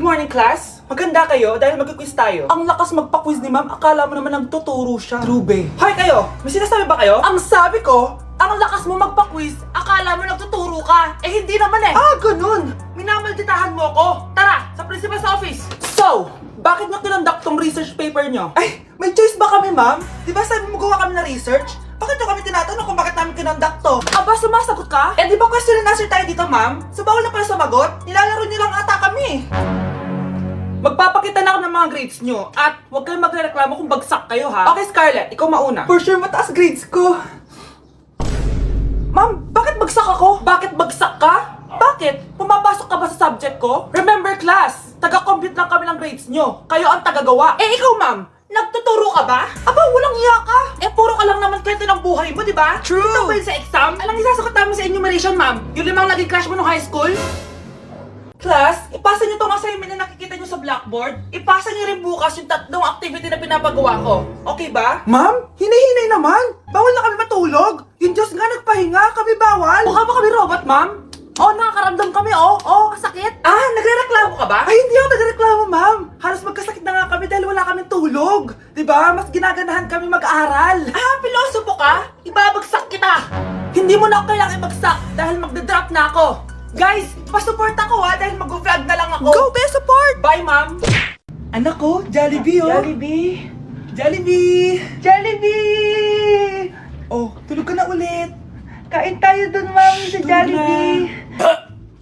morning, class! Maganda kayo dahil mag-quiz tayo. Ang lakas magpa-quiz ni ma'am, akala mo naman nagtuturo siya. Trube. Hoy kayo! May sinasabi ba kayo? Ang sabi ko, ang lakas mo magpa-quiz, akala mo nagtuturo ka. Eh hindi naman eh. Ah, ganun! Minamalditahan mo ako. Tara, sa principal's office. So, bakit nyo tinandak tong research paper nyo? Ay, may choice ba kami ma'am? Di ba sabi mo gawa kami na research? Bakit nyo kami tinatanong kung bakit namin kinonduct to? Aba, sumasagot ka? Eh di ba question and answer tayo dito, ma'am? So bawal na pala sumagot? Nilalaro nyo lang ata kami. Magpapakita na ako ng mga grades nyo at huwag kayong magreklamo kung bagsak kayo ha. Okay, Scarlett, ikaw mauna. For sure, mataas grades ko. Ma'am, bakit bagsak ako? Bakit bagsak ka? Bakit? Pumapasok ka ba sa subject ko? Remember class, taga-compute lang kami ng grades nyo. Kayo ang tagagawa. Eh ikaw, ma'am, nagtuturo ka ba? Aba, walang iya ka. Eh, puro ka lang naman kwento ng buhay mo, di ba? True. Ito ba yun sa exam? Alang isasagot namin sa enumeration, ma'am. Yung 5 naging crush mo nung high school? Class, ipasa nyo tong assignment na nakikita nyo sa blackboard. Ipasa nyo rin bukas yung 3 activity na pinapagawa ko. Okay ba? Ma'am, hinay-hinay naman. Bawal na kami matulog. Yung Diyos nga nagpahinga, kami bawal. Mukha ba kami robot, ma'am? Oh, nakakaramdam kami, oh, sakit. Ah, nagrereklamo ka ba? Ay, hindi ako nagrereklamo, ma'am. Halos magkasakit na nga kami dahil wala kaming tulog. Diba? Mas ginaganahan kami mag-aral. Ah, pilosopo ka? Ibabagsak kita. Hindi mo na ako kailangang ibagsak dahil magdadrop na ako. Guys, pa-support ako ha dahil mag-vlog na lang ako. Go, be support! Bye, ma'am. Anak ko, Jollibee, oh. Jollibee. Jollibee. Jollibee. Oh, tulog ka na ulit. Kain tayo dun, ma'am, sa Jollibee.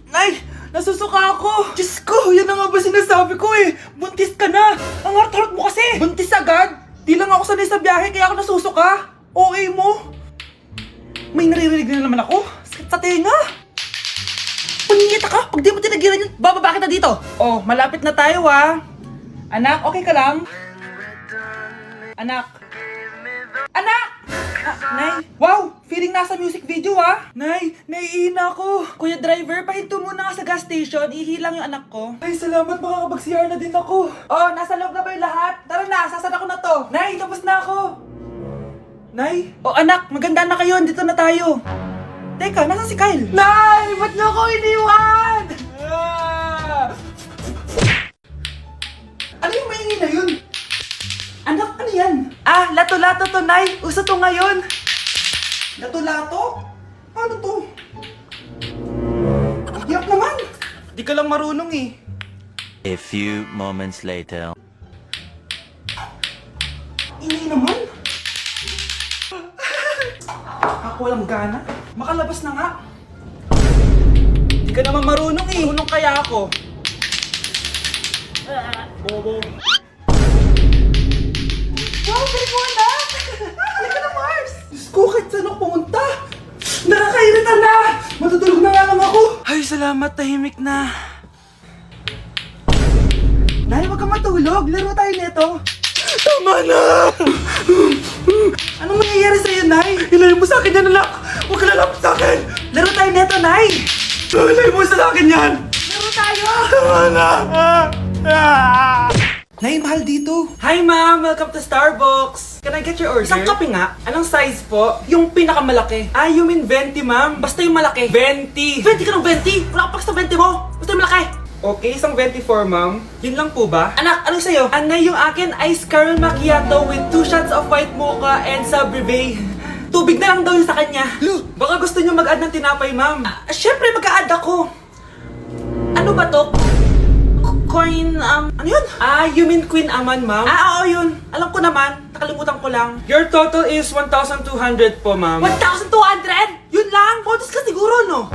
Nay! Nasusuka ako! Diyos ko! Yan na nga ba sinasabi ko eh! Buntis ka na! Ang harot-harot mo kasi! Buntis agad? Di lang ako sanay sa biyahe kaya ako nasusuka! OA mo! May naririnig na naman ako! Sakit sa tenga! Paningita ka! Pag di mo tinagilan yun, bababa kita dito! Oh, malapit na tayo ah! Anak, okay ka lang? Anak! Anak! Nay! Wow! Feeling nasa music video ah! Nay! Naiihina ako! Kuya driver, pahinto muna nga sa gas station. Ihilang yung anak ko. Ay, salamat! Makakapag-CR na din ako! Oh, nasa loob na ba yung lahat? Tara na! Sasana ko na to! Nay! Tapos na ako! Nay! Oh anak! Maganda na kayo! Dito na tayo! Teka, nasan si Kyle? Nay! Ba't niyo ako iniwan? Ano yung maingin na yun? Anak, ano yan? Ah, lato-lato to, Nay. Uso to ngayon. Lato-lato? Ano to? Hirap naman. Di ka lang marunong eh. A few moments later. Ini naman. Ako walang gana. Makalabas na nga. Di ka naman marunong eh. Marunong kaya ako. Bobo. Wow, galing mo anak! Halika na, Mars! Diyos ko, kahit saan ako pumunta! Nakakairita na! Matutulog na nga lang ako! Ay, salamat, tahimik na. Nay, wag kang matulog. Laro tayo nito. Tama na! Anong mangyayari sa'yo, Nay? Ilayo mo sa akin yan, anak! Huwag ka lalapit sa akin! Laro tayo nito, Nay! Ilayo mo sa akin yan! Laro tayo! Tama na! Nay, mahal dito. Hi, ma'am. Welcome to Starbucks. Can I get your order? Isang kape nga. Anong size po? Yung pinakamalaki. Ah, you mean 20, ma'am? Basta yung malaki. 20. 20 ka ng 20? Wala ka pa sa 20 mo. Basta yung malaki. Okay, isang 24, ma'am. Yun lang po ba? Anak, ano sa'yo? Anay, yung akin, ice caramel macchiato with 2 shots of white mocha and Sabrivay. Tubig na lang daw yun sa kanya. Baka gusto nyo mag-add ng tinapay, ma'am. Syempre, mag-a-add ako. Ano ba to? Coin, ano yun? Ah, you mean Queen Aman, ma'am? Ah, oo yun. Alam ko naman. Nakalimutan ko lang. Your total is 1,200 po, ma'am. 1,200? Yun lang? Bonus ka siguro, no?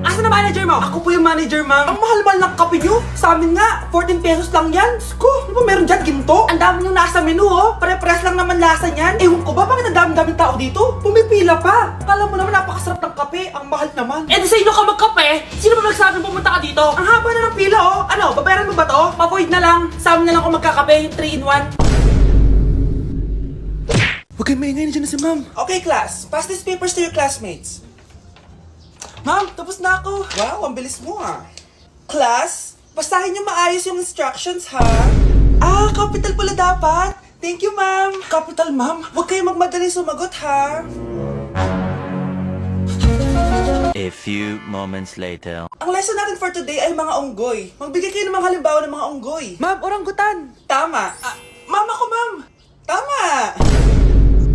Asa na manager mo? Ako po yung manager, ma'am. Ang mahal-mahal ng kape nyo. Sa amin nga, 14 pesos lang yan. Sko, ano ba meron dyan? Ginto? Ang dami nyo nasa menu, oh. Pare-pares lang naman lasa niyan. Ewan ko ba, bakit ang dami-daming tao dito? Pumipila pa. Akala mo naman napakasarap ng kape. Ang mahal naman. Eh, di sa inyo ka magkape? Sino ba nagsabing pumunta ka dito? Ang haba na ng pila, oh. Ano, babayaran mo ba to? Pa-void na lang. Sa amin na lang kung magkakape, yung 3-in-1. Huwag kayong maingay, nandiyan na si ma'am. Okay, class. Pass these papers to your classmates. Ma'am, tapos na ako. Wow, ang bilis mo ah. Class, basahin niyo maayos yung instructions ha. Ah, capital pala dapat. Thank you, ma'am. Capital, ma'am. Huwag kayong magmadali sumagot ha. A A few moments later. Ang lesson natin for today ay mga unggoy. Magbigay kayo ng mga halimbawa ng mga unggoy. Ma'am, orangutan. Tama. Ma'am ako, ma'am. Tama.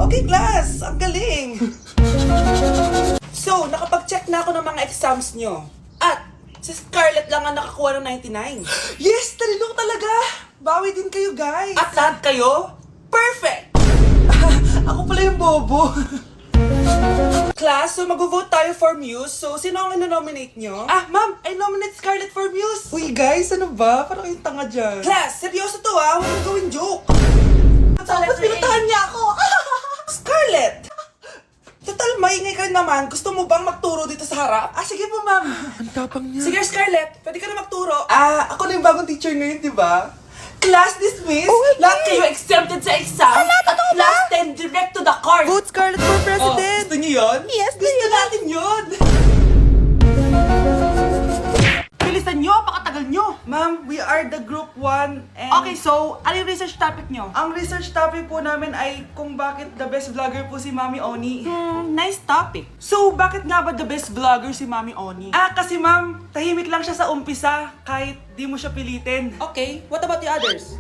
Okay, class. Ang galing. So, nakapag-check na ako ng mga exams nyo. At, si Scarlett lang ang nakakuha ng 99. Yes! Talino talaga! Bawi din kayo, guys. At lahat kayo, perfect! Ako pala yung bobo. Class, so mag-vote tayo for Muse. So, sino ang ino-nominate nyo? Ma'am, I nominate Scarlett for Muse. Uy, guys, ano ba? Parang kayong tanga dyan. Class, seryoso to Huwag mo gawin joke. Tapos pinuntahan niya ako. Scarlett! Total, maingay ka rin naman. Gusto mo bang magturo dito sa harap? Sige po, ma'am. Ang tapang niya. Sige, Scarlett. Pwede ka na magturo. Ako na yung bagong teacher ngayon, di ba? Class dismissed. Lahat kayo exempted sa exam. At class 10 direct to the court. Vote Scarlett for president! Gusto niyo yun? Yes, Gusto natin yun. Bilisan nyo, pakatagal nyo. Ma'am, we are the group 1 and... Okay, so, ano yung research topic nyo? Ang research topic po namin ay kung bakit the best vlogger po si Mami Oni. Nice topic. So, bakit nga ba the best vlogger si Mami Oni? Kasi ma'am, tahimik lang siya sa umpisa kahit di mo siya pilitin. Okay, what about the others?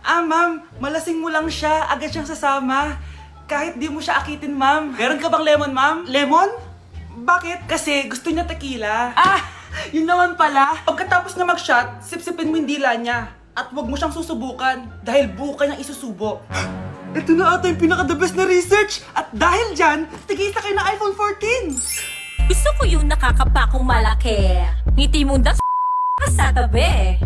Ma'am, malasing mo lang siya, agad siyang sasama. Kahit di mo siya akitin, ma'am. Meron ka bang lemon, ma'am? Lemon? Bakit? Kasi gusto niya tequila. Yun naman pala. Pagkatapos na mag-shot, sipsipin mo yung dila niya. At huwag mo siyang susubukan dahil buka niyang isusubo. Ito na ata yung pinaka-the best na research. At dahil dyan, tigisa kayo ng iPhone 14. Gusto ko yung nakakapakong malaki. Ngiti mo das sa tabi.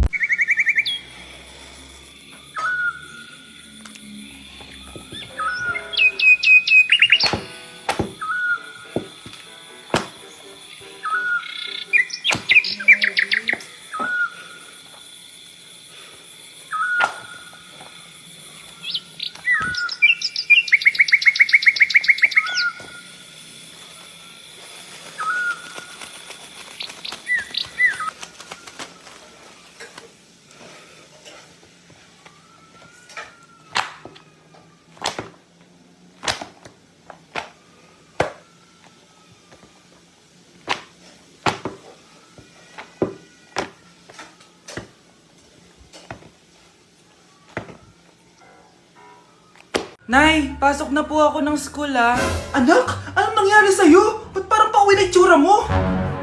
Nay, pasok na po ako ng school Anak, anong nangyari sa'yo? Ba't parang pauwi na itsura mo?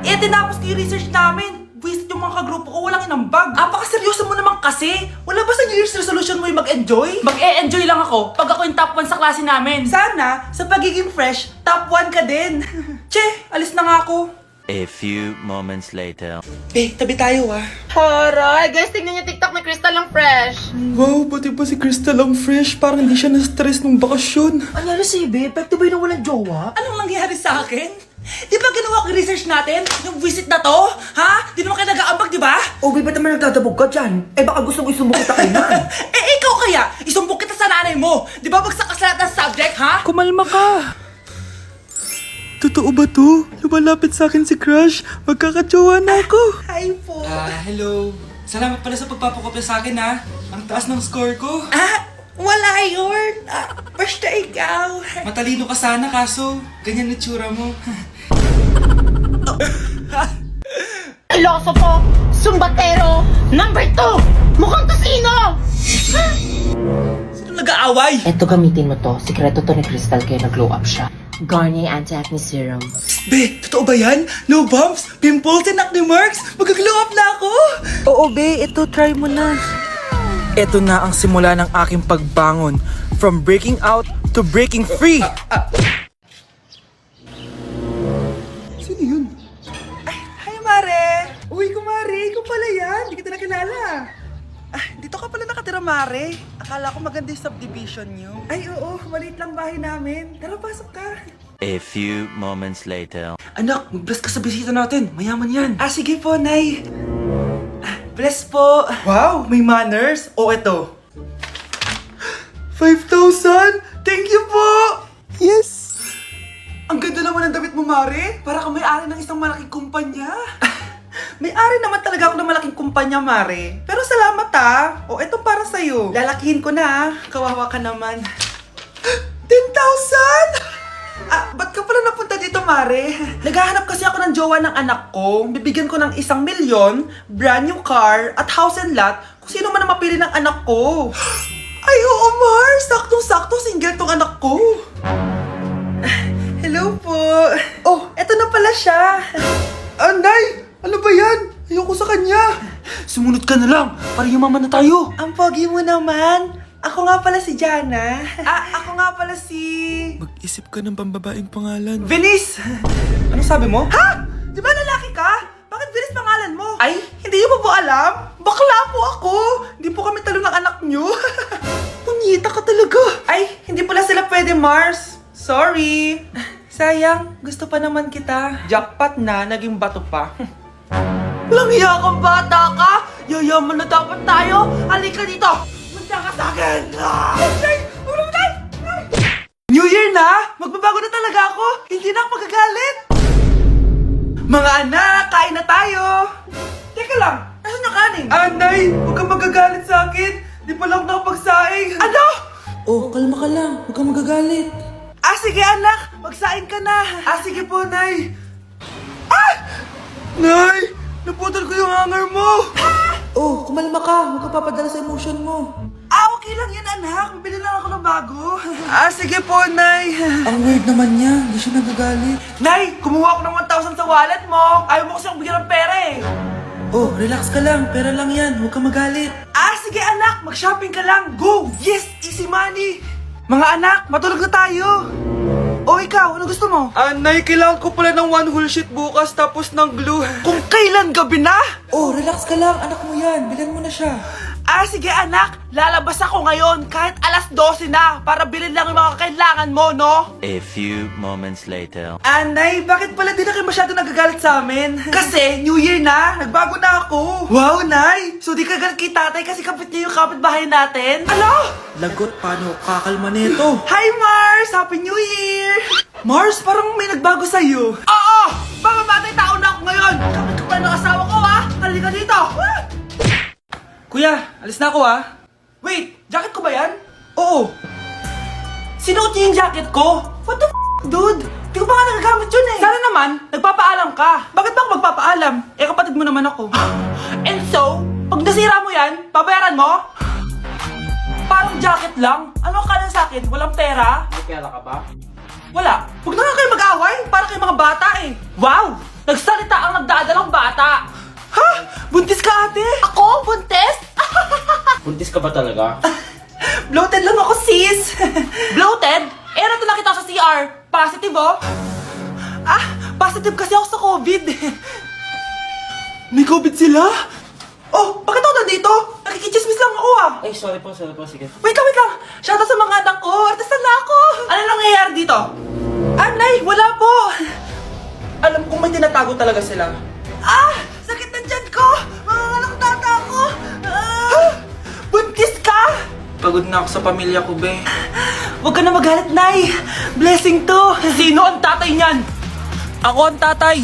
Tinapos ko yung research namin. Visit yung mga kagrupo ko, walang inambag. Apakaseryoso mo naman kasi. Wala ba sa New Year's resolution mo yung mag-enjoy? Mag-e-enjoy lang ako pag ako yung top 1 sa klase namin. Sana, sa pagiging fresh, top 1 ka din. Che, alis na nga ako. A few moments later. Tabi tayo Horay! Guys, tingnan niyo TikTok ni Crystal ang fresh! Wow, pati ba si Crystal ang fresh? Parang hindi siya na-stress nung bakasyon. Ano si Ibe? Pwede ba yung walang jowa? Anong nangyari sa akin? Di ba ginawa ko yung research natin? Yung visit na to? Di naman kayo nag-aambag, di ba? Ba't naman nagdadabog ka dyan? Baka gusto mo isumbong kita kay Nan. Ikaw kaya? Isumbong kita sa nanay mo. Di ba bagsak ka sa lahat ng subject, Kumalma ka! Totoo ba to? Lumalapit sa akin si Crush. Magkakajowa na ako. Hi po. Hello. Salamat pala sa pagpapakopya sa akin Ang taas ng score ko. Wala yun. Basta ikaw. Matalino ka sana kaso ganyan na tsura mo. Iloso Sumbatero, number 2, mukhang kasino! Sino nag-aaway? Eto, gamitin mo to. Sikreto to ni Crystal kaya nag-glow up siya. Garnier Anti-Acne Serum. Be, totoo ba yan? No bumps, pimples, and acne marks? Mag-glow up na ako! Oo, be. Ito, try mo na. Ito na ang simula ng aking pagbangon. From breaking out to breaking free. Sino yun? Hi, Mare! Uy, kumare, ikaw pala yan. Hindi kita nakilala. Dito ka pala nakatira, Mare. Akala ko maganda yung subdivision nyo. Ay, oo. Maliit lang bahay namin. Tara, pasok ka. A few moments later. Anak, mag-bless ka sa bisita natin. Mayaman yan. Sige po, Nay. Bless po. Wow, may manners. Eto. 5,000! Thank you po! Yes! Ang ganda naman ng damit mo, Mare. Para kang may-ari ng isang malaking kumpanya. May-ari naman talaga ako ng malaking kumpanya, Mare. Pero salamat etong para sa'yo. Lalakihin ko na Kawawa ka naman. 10,000! Ba't ka pala napunta dito, Mare? Naghahanap kasi ako ng jowa ng anak ko. Bibigyan ko ng 1 milyon, brand new car, at house and lot kung sino man ang mapili ng anak ko. Ay, oo, Mar! Saktong-sakto, single tong anak ko. Hello po. Oh, eto na pala siya. Nay! Ano ba yan? Ayoko sa kanya. Sumunod ka na lang, para yumaman na tayo. Ang pogi mo naman. Ako nga pala si Jana. Ako nga pala si... Mag-isip ka ng pambabaing pangalan. Venice! Ano sabi mo? Ha? Di ba lalaki ka? Bakit Venice pangalan mo? Ay, hindi niyo pa po alam? Bakla po ako! Hindi po kami talo ng anak niyo. Punyita ka talaga. Ay, hindi pala sila pwede, Mars. Sorry. Sayang, gusto pa naman kita. Jackpot na, naging bato pa. Walang hiya kang bata ka! Yayaman na dapat tayo! Halika dito! Punta ka sa akin! New Year na! Magbabago na talaga ako! Hindi na ako magagalit! Mga anak, kain na tayo! Teka lang, nasan yung kanin? Nay! Huwag kang magagalit sa akin! Di pa lang nakapagsaing! Ano? Oh, kalma ka lang, huwag kang magagalit. Sige anak! Magsaing ka na! Sige po, Nay! Nay! Naputol ko yung hanger mo! Oh, kumalma ka. Huwag ka papadala sa emotion mo. Okay lang yan, anak! Bibili lang ako ng bago! Sige po, Nay! Ang weird naman niya, hindi siya nagagalit. Nay! Kumuha ako ng 1,000 sa wallet mo! Ayaw mo kasi akong bigyan ng pera eh! Oh, relax ka lang, pera lang yan, huwag kang magalit. Sige anak! Mag-shopping ka lang! Go! Yes! Easy money! Mga anak, matulog na tayo! O ikaw, ano gusto mo? Nay, kailangan ko pala ng 1 whole sheet bukas tapos ng glue. Kung kailan gabi na? Oh, relax ka lang, anak mo yan, bilan mo na siya. Sige anak! Lalabas ako ngayon kahit alas 12 na para bilhin lang yung mga kailangan mo, no? A few moments later. Nay, bakit pala di na kayo masyado nagagalit sa amin? Kasi, New Year na, nagbago na ako. Wow, Nay! So di ka galit kay tatay kasi kapit niya yung kapitbahay natin? Ano? Lagot, paano kakalma nito? Hi, Mars! Happy New Year! Mars, parang may nagbago sa'yo. Oo! Mamamatay tao na ako ngayon! Kapit ko pa ng asawa ko, ha? Halika dito! Kuya, alis na ako Wait, jacket ko ba yan? Oo. Sinuot niyo yung jacket ko? What the dude? Di ko pa nga nagagamit yun eh. Sana naman, nagpapaalam ka. Bakit ba ako magpapaalam? Kapatid mo naman ako. And so, pag nasira mo yan, babayaran mo? Parang jacket lang. Ano ka na sa akin? Walang pera? May pera ka ba? Wala. Huwag na nga kayo mag-away. Para kayo mga bata eh. Wow! Nagsalita ang nagdadalang bata. Ha? Buntis ka, ate? Ako? Buntis? Buntis ka ba talaga? Bloated lang ako, sis. Bloated? Ano to nakita ko sa CR? Positive, oh. Positive kasi ako sa COVID. May COVID sila? Oh, bakit ako nandito? Nakikichismis lang ako, Ay, sorry po, sige. Wait lang. Shoutout sa mga anak ko. Artista na ako. Ano nangyayari dito? Nay, wala po. Alam kong may tinatago talaga sila. Sakit na dyan ko. Mangangalak tata ako. Buntis ka? Pagod na ako sa pamilya ko, be. Huwag ka na magalit, Nay. Blessing to. Sino ang tatay niyan? Ako ang tatay.